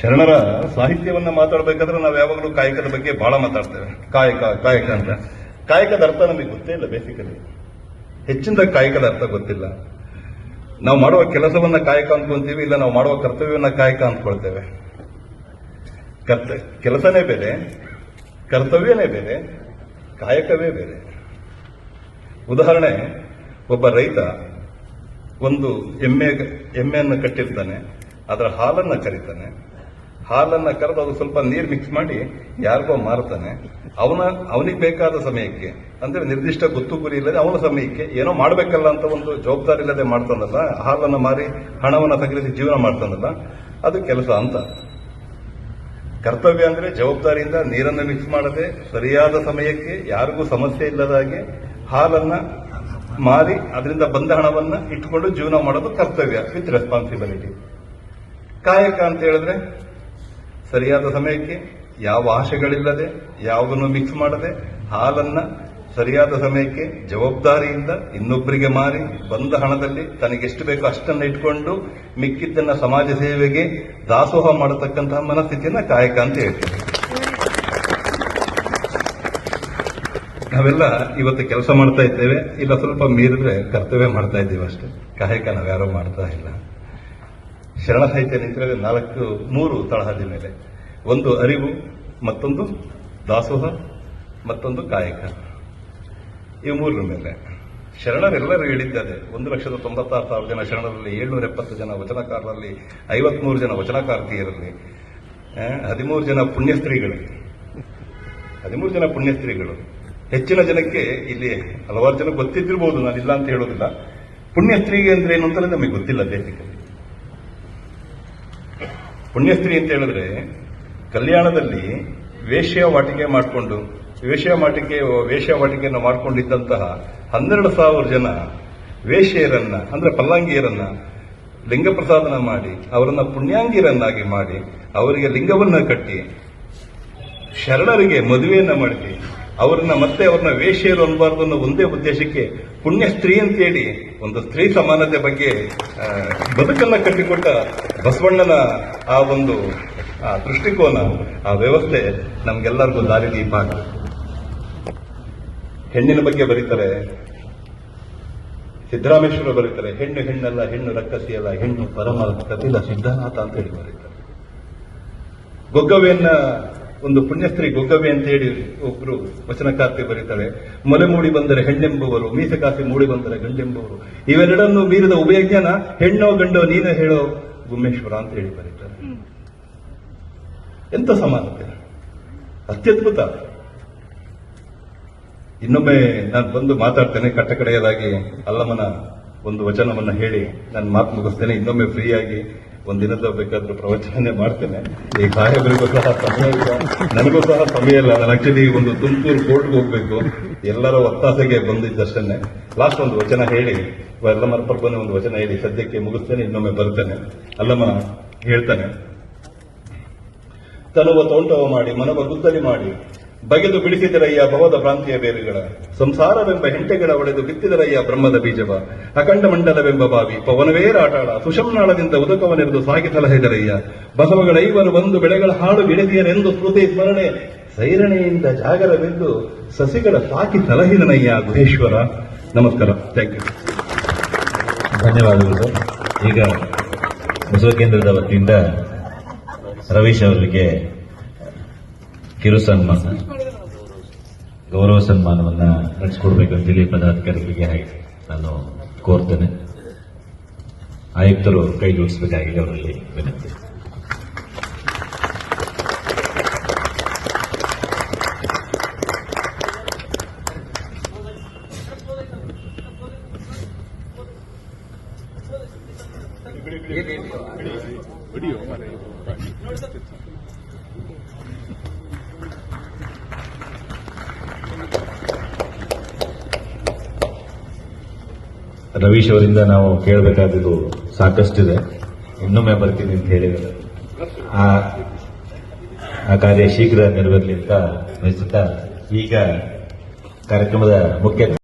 ಶರಣರ ಸಾಹಿತ್ಯವನ್ನ ಮಾತಾಡಬೇಕಾದ್ರೆ ನಾವು ಯಾವಾಗಲೂ ಕಾಯಕದ ಬಗ್ಗೆ ಬಹಳ ಮಾತಾಡ್ತೇವೆ. ಕಾಯಕ ಅಂತ. ಕಾಯಕದ ಅರ್ಥ ನಮಗೆ ಗೊತ್ತೇ ಇಲ್ಲ. ಬೇಸಿಕಲಿ ಹೆಚ್ಚಿನ ಕಾಯಕದ ಅರ್ಥ ಗೊತ್ತಿಲ್ಲ. ನಾವು ಮಾಡುವ ಕೆಲಸವನ್ನ ಕಾಯಕ ಅಂದ್ಕೊಂತೀವಿ, ಇಲ್ಲ ನಾವು ಮಾಡುವ ಕರ್ತವ್ಯವನ್ನ ಕಾಯಕ ಅಂದ್ಕೊಳ್ತೇವೆ. ಕೆಲಸನೇ ಬೇರೆ, ಕರ್ತವ್ಯನೇ ಬೇರೆ, ಕಾಯಕವೇ ಬೇರೆ. ಉದಾಹರಣೆ, ಒಬ್ಬ ರೈತ ಒಂದು ಎಮ್ಮೆಯನ್ನು ಕಟ್ಟಿರ್ತಾನೆ, ಅದರ ಹಾಲನ್ನ ಕರೀತಾನೆ. ಹಾಲನ್ನ ಕರೆದು ಅದು ಸ್ವಲ್ಪ ನೀರು ಮಿಕ್ಸ್ ಮಾಡಿ ಯಾರಿಗೋ ಮಾರ್ತಾನೆ. ಅವನಿಗೆ ಬೇಕಾದ ಸಮಯಕ್ಕೆ, ಅಂದ್ರೆ ನಿರ್ದಿಷ್ಟ ಗೊತ್ತು ಗುರಿ ಇಲ್ಲದೆ ಅವನ ಸಮಯಕ್ಕೆ ಏನೋ ಮಾಡಬೇಕಲ್ಲ ಅಂತ ಒಂದು ಜವಾಬ್ದಾರಿ ಇಲ್ಲದೆ ಮಾಡ್ತಾನಲ್ಲ, ಹಾಲನ್ನ ಮಾರಿ ಹಣವನ್ನು ತೆಗೆದು ಜೀವನ ಮಾಡ್ತಾನಲ್ಲ, ಅದು ಕೆಲಸ ಅಂತ. ಕರ್ತವ್ಯ ಅಂದ್ರೆ ಜವಾಬ್ದಾರಿಯಿಂದ ನೀರನ್ನು ಮಿಕ್ಸ್ ಮಾಡದೆ ಸರಿಯಾದ ಸಮಯಕ್ಕೆ ಯಾರಿಗೂ ಸಮಸ್ಯೆ ಇಲ್ಲದ ಹಾಗೆ ಹಾಲನ್ನ ಮಾರಿ ಅದರಿಂದ ಬಂದ ಹಣವನ್ನ ಇಟ್ಕೊಂಡು ಜೀವನ ಮಾಡೋದು ಕರ್ತವ್ಯ ವಿತ್ ರೆಸ್ಪಾನ್ಸಿಬಿಲಿಟಿ. ಕಾಯಕ ಅಂತ ಹೇಳಿದ್ರೆ ಸರಿಯಾದ ಸಮಯಕ್ಕೆ ಯಾವ ಆಶೆಗಳಿಲ್ಲದೆ ಯಾವುದನ್ನು ಮಿಕ್ಸ್ ಮಾಡದೆ ಹಾಲನ್ನ ಸರಿಯಾದ ಸಮಯಕ್ಕೆ ಜವಾಬ್ದಾರಿಯಿಂದ ಇನ್ನೊಬ್ಬರಿಗೆ ಮಾರಿ ಬಂದ ಹಣದಲ್ಲಿ ತನಗೆಷ್ಟು ಬೇಕೋ ಅಷ್ಟನ್ನು ಇಟ್ಕೊಂಡು ಮಿಕ್ಕಿದ್ದನ್ನ ಸಮಾಜ ಸೇವೆಗೆ ದಾಸೋಹ ಮಾಡತಕ್ಕಂತಹ ಮನಸ್ಥಿತಿಯನ್ನ ಕಾಯಕ ಅಂತ ಹೇಳ್ತೀವಿ. ನಾವೆಲ್ಲ ಇವತ್ತು ಕೆಲಸ ಮಾಡ್ತಾ ಇದ್ದೇವೆ, ಇಲ್ಲ ಸ್ವಲ್ಪ ಮೀರಿದ್ರೆ ಕರ್ತವ್ಯ ಮಾಡ್ತಾ ಇದ್ದೀವಿ ಅಷ್ಟೇ. ಕಾಯಕ ನಾವ್ಯಾರೋ ಮಾಡ್ತಾ ಇಲ್ಲ. ಶರಣ ಸಾಹಿತ್ಯ ನಿಂತಿರೋದು 3 ತಳಹದಿ ಮೇಲೆ. ಒಂದು ಅರಿವು, ಮತ್ತೊಂದು ದಾಸೋಹ, ಮತ್ತೊಂದು ಕಾಯಕ. ಈ 3 ಮೇಲೆ ಶರಣರೆಲ್ಲರೂ ಹೇಳಿದ್ದಾರೆ. 1,96,000 ಜನ ಶರಣರಲ್ಲಿ, 770 ಜನ ವಚನಕಾರರಲ್ಲಿ, 53 ಜನ ವಚನಕಾರ್ತಿಯರಲ್ಲಿ, 13 ಜನ ಪುಣ್ಯಸ್ತ್ರೀಗಳಲ್ಲಿ, 13 ಜನ ಪುಣ್ಯಸ್ತ್ರೀಗಳು. ಹೆಚ್ಚಿನ ಜನಕ್ಕೆ ಇಲ್ಲಿ ಹಲವಾರು ಜನ ಗೊತ್ತಿದ್ದಿರಬಹುದು, ನಾನಿಲ್ಲ ಅಂತ ಹೇಳೋದಿಲ್ಲ. ಪುಣ್ಯಸ್ತ್ರೀಗೆ ಅಂದ್ರೆ ಏನು ಅಂತಲೇ ನಮಗೆ ಗೊತ್ತಿಲ್ಲ. ಬೇಸಿಕಲಿ ಪುಣ್ಯಸ್ತ್ರೀ ಅಂತ ಹೇಳಿದ್ರೆ ಕಲ್ಯಾಣದಲ್ಲಿ ವೇಶ್ಯಾವಾಟಿಕೆ ವೇಶ್ಯಾವಾಟಿಕೆಯನ್ನು ಮಾಡಿಕೊಂಡಿದ್ದಂತಹ 12,000 ಜನ ವೇಶ್ಯೆಯರನ್ನ, ಅಂದ್ರೆ ಪಲ್ಲಾಂಗಿಯರನ್ನ ಲಿಂಗಪ್ರಸಾದನ ಮಾಡಿ ಅವರನ್ನ ಪುಣ್ಯಾಂಗಿಯರನ್ನಾಗಿ ಮಾಡಿ ಅವರಿಗೆ ಲಿಂಗವನ್ನ ಕಟ್ಟಿ ಶರಣರಿಗೆ ಮದುವೆಯನ್ನ ಮಾಡಿಸಿ ಅವ್ರನ್ನ ವೇಶ್ಯರು ಅನ್ನಬಾರ್ದು ಅನ್ನೋ ಒಂದೇ ಉದ್ದೇಶಕ್ಕೆ ಪುಣ್ಯ ಸ್ತ್ರೀ ಅಂತೇಳಿ ಒಂದು ಸ್ತ್ರೀ ಸಮಾನತೆ ಬಗ್ಗೆ ಬದುಕನ್ನ ಕಟ್ಟಿಕೊಟ್ಟ ಬಸವಣ್ಣನ ಆ ಒಂದು ದೃಷ್ಟಿಕೋನ, ಆ ವ್ಯವಸ್ಥೆ ನಮ್ಗೆಲ್ಲರಿಗೂ ದಾರಿದೀಪ ಆಗಿದೆ. ಹೆಣ್ಣಿನ ಬಗ್ಗೆ ಬರೀತಾರೆ, ಸಿದ್ದರಾಮೇಶ್ವರ ಬರೀತಾರೆ, ಹೆಣ್ಣು ಹೆಣ್ಣಲ್ಲ, ಹೆಣ್ಣು ರಕ್ಕಸಿಯಲ್ಲ, ಹೆಣ್ಣು ಪರಮ ಕಪಿಲ ಸಿದ್ಧನಾಥ ಅಂತ ಹೇಳಿ ಬರೀತಾರೆ. ಗೊಗ್ಗವೆಯನ್ನ ಒಂದು ಪುಣ್ಯಸ್ತ್ರೀ ಗೊಗ್ಗವೆ ಅಂತ ಹೇಳಿ ಒಬ್ರು ವಚನಕಾರ್ತಿ ಬರೀತಾಳೆ. ಮೊಲೆ ಮೂಡಿ ಬಂದರೆ ಹೆಣ್ಣೆಂಬುವರು, ಮೀಸಕಾಸಿ ಮೂಡಿ ಬಂದರೆ ಗಂಡೆಂಬುವರು, ಇವೆರಡನ್ನು ಮೀರಿದ ಉಭಯಜ್ಞಾನ ಹೆಣ್ಣೋ ಗಂಡೋ ನೀನೇ ಹೇಳೋ ಗುಮ್ಮೇಶ್ವರ ಅಂತ ಹೇಳಿ ಬರೀತಾರೆ. ಎಂತ ಸಮಾನತೆ, ಅತ್ಯದ್ಭುತ. ಇನ್ನೊಮ್ಮೆ ನಾನು ಬಂದು ಮಾತಾಡ್ತೇನೆ ಕಟ್ಟಕಡೆಯದಾಗಿ ಅಲ್ಲಮನ ಒಂದು ವಚನವನ್ನ ಹೇಳಿ ನಾನು ಮಾತು ಮುಗಿಸ್ತೇನೆ. ಇನ್ನೊಮ್ಮೆ ಫ್ರೀಯಾಗಿ ಒಂದಿನದ ಬೇಕಾದ್ರೂ ಪ್ರವಚನೆ ಮಾಡ್ತೇನೆ. ಈ ಸಾಹೇಬರಿಗೂ ಸಹ ಸಮಯ ಇಲ್ಲ, ನನಗೂ ಸಹ ಸಮಯ ಇಲ್ಲ. ನಾನು ಆಕ್ಚುಲಿ ಒಂದು ತುಮಕೂರು ಕೋರ್ಟ್ಗೆ ಹೋಗ್ಬೇಕು, ಎಲ್ಲರ ಒತ್ತಾಸೆಗೆ ಬಂದಿದ್ದಷ್ಟನ್ನೇ. ಲಾಸ್ಟ್ ಒಂದು ವಚನ ಹೇಳಿ, ಅಲ್ಲಮನ ಪರ್ಬನ ಒಂದು ವಚನ ಹೇಳಿ ಸದ್ಯಕ್ಕೆ ಮುಗಿಸ್ತೇನೆ. ಇನ್ನೊಮ್ಮೆ ಬರ್ತೇನೆ. ಅಲ್ಲಮ ಹೇಳ್ತಾನೆ, ತನುವ ತೋಂಟವ ಮಾಡಿ ಮನವ ಗುದ್ದಲಿ ಮಾಡಿ ಬಗೆದು ಬಿಡಿಸಿದರಯ್ಯ ಭವದ ಭ್ರಾಂತಿಯ ಬೇರುಗಳ, ಸಂಸಾರವೆಂಬ ಹೆಂಟೆಗಳ ಒಡೆದು ಬಿತ್ತಿದರಯ್ಯ ಬ್ರಹ್ಮದ ಬೀಜವ, ಅಖಂಡ ಮಂಡಲವೆಂಬ ಬಾವಿ ಪವನವೇ ರಾಟಾಳ ಸುಷಮ್ನಾಳದಿಂದ ಉದಕವನೆರೆದು ಸಾಗಿ ಸಲಹೆದರಯ್ಯ, ಬಸವಗಳೈವರು ಬಂದು ಬೆಳೆಗಳ ಹಾಳು ಗಿಡದಿಯರೆಂದು ಸ್ಮೃತಿ ಸ್ಮರಣೆ ಸೈರಣೆಯಿಂದ ಜಾಗರವೆಂದು ಸಸಿಗಳ ಸಾಕಿ ಸಲಹಿದನಯ್ಯ ಗುಹೇಶ್ವರ. ನಮಸ್ಕಾರ. Thank you. ಧನ್ಯವಾದಗಳು. ಈಗ ಬಸವ ಕೇಂದ್ರದ ವತಿಯಿಂದ ರವೀಶ್ ಅವರಿಗೆ ಕಿರು ಸನ್ಮಾನ, ಗೌರವ ಸನ್ಮಾನವನ್ನ ನಡೆಸಿಕೊಡ್ಬೇಕಂತೇಳಿ ಪದಾಧಿಕಾರಿಗಳಿಗೆ ನಾನು ಕೋರ್ತೇನೆ. ಆಯುಕ್ತರು ಕೈ ಜೋಡಿಸಬೇಕಾಗಿದೆ, ಅವರಲ್ಲಿ ವಿನಂತಿ. ರವೀಶ್ ಅವರಿಂದ ನಾವು ಕೇಳಬೇಕಾದ್ದು ಸಾಕಷ್ಟಿದೆ. ಇನ್ನೊಮ್ಮೆ ಬರ್ತೀನಿ ಅಂತ ಹೇಳಿದ್ದಾರೆ. ಆ ಕಾರ್ಯ ಶೀಘ್ರ ನೆರವೇರಲಿ ಅಂತ ಬಯಸುತ್ತಾ ಈಗ ಕಾರ್ಯಕ್ರಮದ ಮುಖ್ಯ